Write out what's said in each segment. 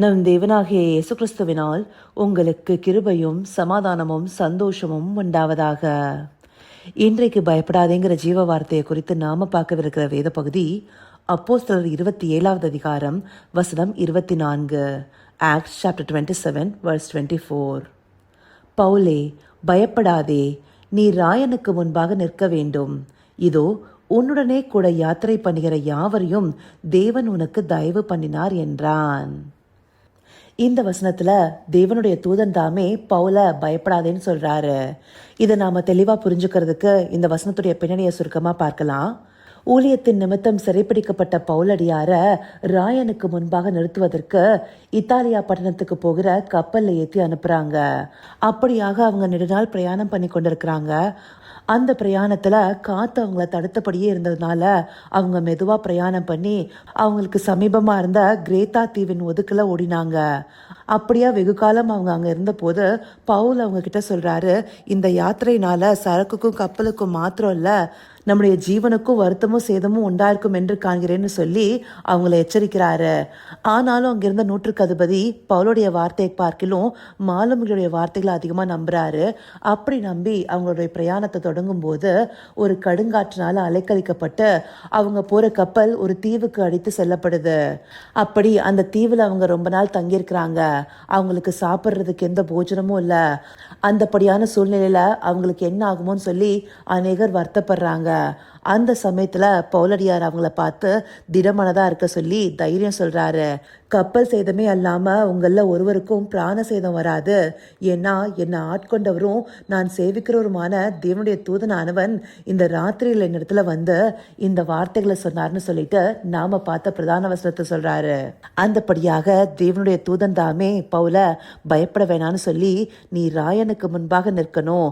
நம் தேவனாகிய இயேசு கிறிஸ்துவினால் உங்களுக்கு கிருபையும் சமாதானமும் சந்தோஷமும் உண்டாவதாக. இன்றைக்கு பயப்படாதேங்கிற ஜீவ வார்த்தையை குறித்து நாம பார்க்கவிருக்கிற வேத பகுதி அப்போஸ்தலர் 27வது அதிகாரம் வசனம் 24. Acts chapter 27 verse 24. பவுலே, பயப்படாதே, நீ ராயனுக்கு முன்பாக நிற்க வேண்டும். இதோ உன்னுடனே கூட யாத்திரை பண்ணுகிற யாவரையும் தேவன் உனக்கு தயவு பண்ணினார் என்றான். இந்த வசனத்துல தேவனுடைய தூதன் தாமே பவுல பயப்படாதேன்னு சொல்றாரு. இதை நாம தெளிவா புரிஞ்சுக்கிறதுக்கு இந்த வசனத்துடைய பின்னணியை சுருக்கமா பார்க்கலாம். ஊழியத்தின் நிமித்தம் சிறைப்பிடிக்கப்பட்ட பவுலடியார ராயனுக்கு முன்பாக நிறுத்துவதற்கு இத்தாலியா பட்டணத்துக்கு போகிற கப்பல்ல ஏற்றி அனுப்புறாங்க. அப்படியாக அவங்க நெடுநாள் பிரயாணம் பண்ணி கொண்டிருக்கிறாங்க. அந்த பிரயாணத்துல காத்து அவங்கள தடுத்தபடியே இருந்ததுனால அவங்க மெதுவா பிரயாணம் பண்ணி அவங்களுக்கு சமீபமா இருந்த கிரேத்தா தீவின் ஒதுக்குல ஓடினாங்க. அப்படியா வெகு காலம் அவங்க அங்க இருந்த போது பவுல் அவங்க கிட்ட சொல்றாரு, இந்த யாத்திரையினால சரக்குக்கும் கப்பலுக்கும் மாத்திரம் இல்ல, நம்முடைய ஜீவனுக்கும் வருத்தமும் சேதமும் உண்டாயிருக்கும் என்று காண்கிறேன்னு சொல்லி அவங்கள எச்சரிக்கிறாரு. ஆனாலும் அங்கிருந்த நூற்றுக்கு அதிபதி பவுலுடைய வார்த்தையை பார்க்கிலும் மாலுமிகளுடைய வார்த்தைகளை அதிகமா நம்புறாரு. அப்படி நம்பி அவங்களுடைய பிரயாணத்தை தொடங்கும் போது ஒரு கடுங்காற்றினால அலைக்கழிக்கப்பட்டு அவங்க போற கப்பல் ஒரு தீவுக்கு அடித்து செல்லப்படுது. அப்படி அந்த தீவுல அவங்க ரொம்ப நாள் தங்கியிருக்கிறாங்க. அவங்களுக்கு சாப்பிட்றதுக்கு எந்த போஜனமும் இல்லை. அந்தபடியான சூழ்நிலையில அவங்களுக்கு என்ன ஆகுமோன்னு சொல்லி அநேகர் வருத்தப்படுறாங்க. அந்த சமயத்துல பவுலடியார் அவங்கள பார்த்து திடமனதா இருக்க சொல்லி தைரியம் சொல்றாரு. கப்பல் சேதமே அல்லாம உங்கள ஒருவருக்கும் பிராண சேதம் வராது. ஏன்னா என்னை ஆட்கொண்டவரும் நான் சேவிக்கிறவருமான தேவனுடைய தூதனானவன் இந்த ராத்திரியில் என்னிடத்துல வந்து இந்த வார்த்தைகளை சொன்னார்னு சொல்லிட்டு நாம பார்த்த பிரதான வசனத்தை சொல்றாரு. அந்தபடியாக தேவனுடைய தூதன் தாமே பவுல பயப்பட வேணான்னு சொல்லி, நீ ராயனுக்கு முன்பாக நிற்கணும்.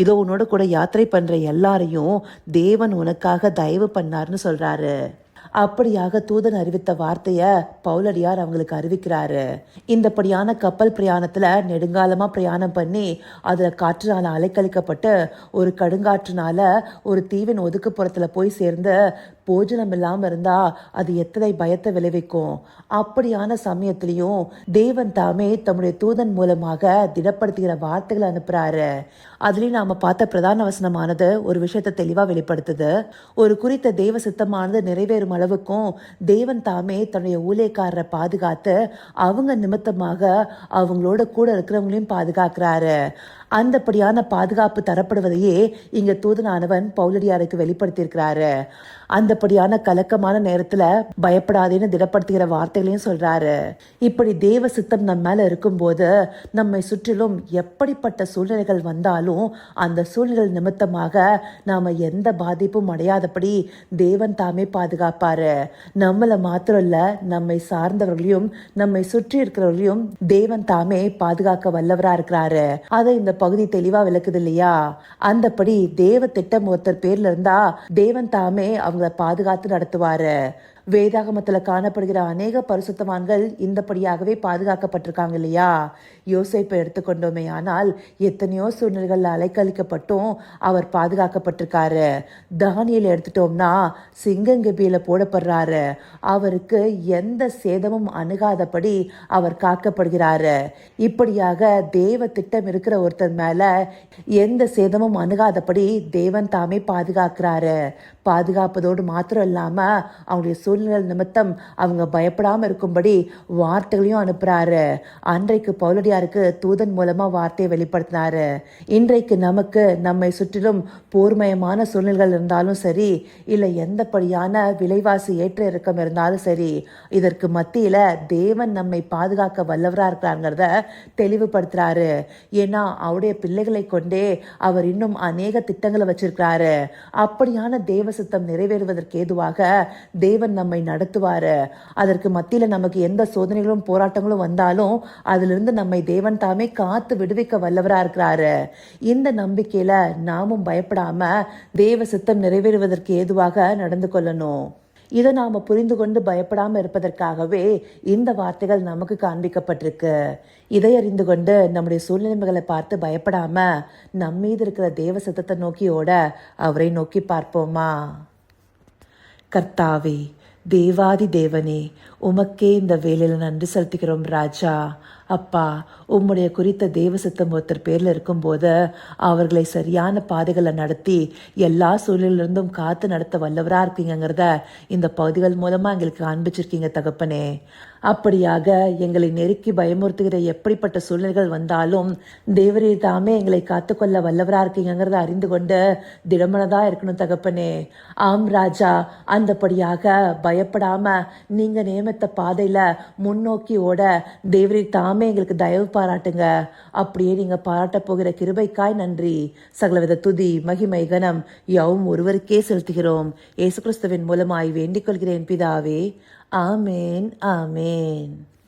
இதோ உன்னோட கூட யாத்திரை பண்ற எல்லாரையும் தேவன் உனக்காக தயவு பண்ணார்னு சொல்றாரு. அப்படியாக தூதன் அறிவித்த வார்த்தைய பவுலடியார் அவங்களுக்கு அறிவிக்கிறாரு. இந்தபடியான கப்பல் பிரயாணத்துல நெடுங்காலமா பிரயாணம் பண்ணி அதுல காற்றுனால அலைக்கழிக்கப்பட்டு ஒரு கடுங்காற்றுனால ஒரு தீவின் ஒதுக்குப்புறத்துல போய் சேர்ந்து போஜனம் இல்லாம இருந்தா அது எத்தனை பயத்தை விளைவிக்கும். அப்படியான சமயத்திலையும் தேவன் தாமே தம்முடைய தூதன் மூலமாக திடப்படுத்துகிற வார்த்தைகளை அனுப்புறாரு. அதுலயும் நாம பார்த்த பிரதான வசனமானது ஒரு விஷயத்தை தெளிவா வெளிப்படுத்துது. ஒரு குறித்த தேவ சித்தமானது நிறைவேறும் அளவுக்கும் தேவன் தாமே தன்னுடைய ஊழியக்காரரை பாதுகாத்து அவங்க நிமித்தமாக அவங்களோட கூட இருக்கிறவங்களையும் பாதுகாக்கிறாரு. அந்தபடியான பாதுகாப்பு தரப்படுவதையே இங்க தூதனானவன் பவுலடியாருக்கு வெளிப்படுத்தியிருக்கிறாரு. அந்தபடியான கலக்கமான நேரத்துல பயப்படாதேன்னு திடப்படுத்துகிற வார்த்தைகளையும் சொல்றாரு. இப்படி தேவ சித்தம் நம்ம மேல இருக்கும்போது நம்மை சுற்றிலும் எப்படிப்பட்ட சூழ்நிலைகள் வந்தாலும் அந்த சூழ்நிலை நிமித்தமாக நாம எந்த பாதிப்பும் அடையாதபடி தேவன் தாமே பாதுகாப்பாரு. நம்மள மாத்திரம் இல்ல, நம்மை சார்ந்தவர்களையும் நம்மை சுற்றி இருக்கிறவர்களையும் தேவன் தாமே பாதுகாக்க வல்லவரா இருக்கிறாரு. அதை இந்த பகுதி தெளிவா விளக்குது இல்லையா? அந்தபடி தேவ திட்டம் ஒருத்தர் பேர்ல இருந்தா தேவன் தாமே அவங்கள பாதுகாத்து நடத்துவாரு. வேதாகமத்துல காணப்படுகிற அநேக பரிசுத்தவான்கள் இந்தபடியாகவே பாதுகாக்கப்பட்டிருக்காங்க இல்லையா? யோசேப்பை எடுத்துக்கொண்டோமே ஆனால் எத்தனையோ சூழ்நிலைகள் அலைக்கழிக்கப்பட்டும் அவர் பாதுகாக்கப்பட்டிருக்காரு. தானியேல் எடுத்துட்டோம்னா சிங்கங்கபியில போடப்படுறாரு. அவருக்கு எந்த சேதமும் அணுகாதபடி அவர் காக்கப்படுகிறாரு. இப்படியாக தேவ திட்டம் இருக்கிற ஒருத்தர் மேல எந்த சேதமும் அணுகாதபடி தேவன் தாமே பாதுகாக்கிறாரு. பாதுகாப்பதோடு மாத்திரம் இல்லாம அவங்களுடைய சூழ்நிலை நிமித்தம் அவங்க பயப்படாம இருக்கும்படி வார்த்தைகளையும் அனுப்புறாரு. அன்றைக்கு பவுலடியாருக்கு தூதன் மூலமா வார்த்தையை வெளிப்படுத்தினாரு. இன்றைக்கு நமக்கு நம்மை சுற்றிலும் போர்மயமான சூழ்நிலைகள் இருந்தாலும் சரி, இல்ல எந்தபடியான விலைவாசி ஏற்ற இறக்கம் இருந்தாலும் சரி, இதற்கு மத்தியில தேவன் நம்மை பாதுகாக்க வல்லவரா இருக்கிறாங்கிறத தெளிவுபடுத்துறாரு. ஏன்னா அவருடைய பிள்ளைகளை கொண்டே அவர் இன்னும் அநேக திட்டங்களை வச்சிருக்கிறாரு. அப்படியான தேவ சித்தம் நிறைவேறுவதற்கு ஏதுவாக தேவன் நம்மை நடத்துவாரு. அதற்கு மத்தியில நமக்கு எந்த சோதனைகளும் போராட்டங்களும் வந்தாலும் அதிலிருந்து நம்மை தேவன் தாமே காத்து விடுவிக்க வல்லவரா இருக்கிறாரு. இந்த நம்பிக்கையில நாமும் பயப்படாம தேவ சித்தம் நிறைவேறுவதற்கு ஏதுவாக நடந்து கொள்ளணும். இதை நாம புரிந்து கொண்டு பயப்படாம இருப்பதற்காகவே இந்த வார்த்தைகள் நமக்கு காண்பிக்கப்பட்டிருக்கு. இதை அறிந்து கொண்டு நம்முடைய சூழ்நிலைகளை பார்த்து பயப்படாம நம்மீது இருக்கிற தேவ சித்தத்தை நோக்கி ஓட அவரை நோக்கி பார்ப்போமா? கர்த்தாவே, தேவாதி தேவனே, உமக்கே இந்த வேலையில நன்றி செலுத்துகிறோம் ராஜா. அப்பா, உம்முடைய குறித்த தேவ சித்தம் ஒருத்தர் பேர்ல இருக்கும்போது அவர்களை சரியான பாதைகளை நடத்தி எல்லா சூழலிலிருந்தும் காத்து நடத்த வல்லவரா இருக்கீங்கிறத இந்த பகுதிகள் மூலமா எங்களுக்கு காண்பிச்சிருக்கீங்க தகப்பனே. அப்படியாக எங்களை நெருக்கி பயமுறுத்துகிற எப்படிப்பட்ட சூழ்நிலைகள் வந்தாலும் தேவரீர் தாமே எங்களை காத்துக்கொள்ள வல்லவரா இருக்கீங்கிறத அறிந்து கொண்டு திடமனதா இருக்கணும் தகப்பனே. ஆம் ராஜா, அந்தபடியாக பயப்படாம நீங்க நியமித்த பாதையில முன்னோக்கி ஓட தேவரீர் தாமே எங்களுக்கு தயவு பாராட்டுங்க. அப்படியே நீங்க பாராட்ட போகிற கிருபைக்காய் நன்றி. சகலவித துதி மகிமை கனம் யாவும் ஒருவருக்கே செலுத்துகிறோம். இயேசு கிறிஸ்துவின் மூலமாய் வேண்டிக் கொள்கிறேன் பிதாவே. ஆமேன், ஆமேன்.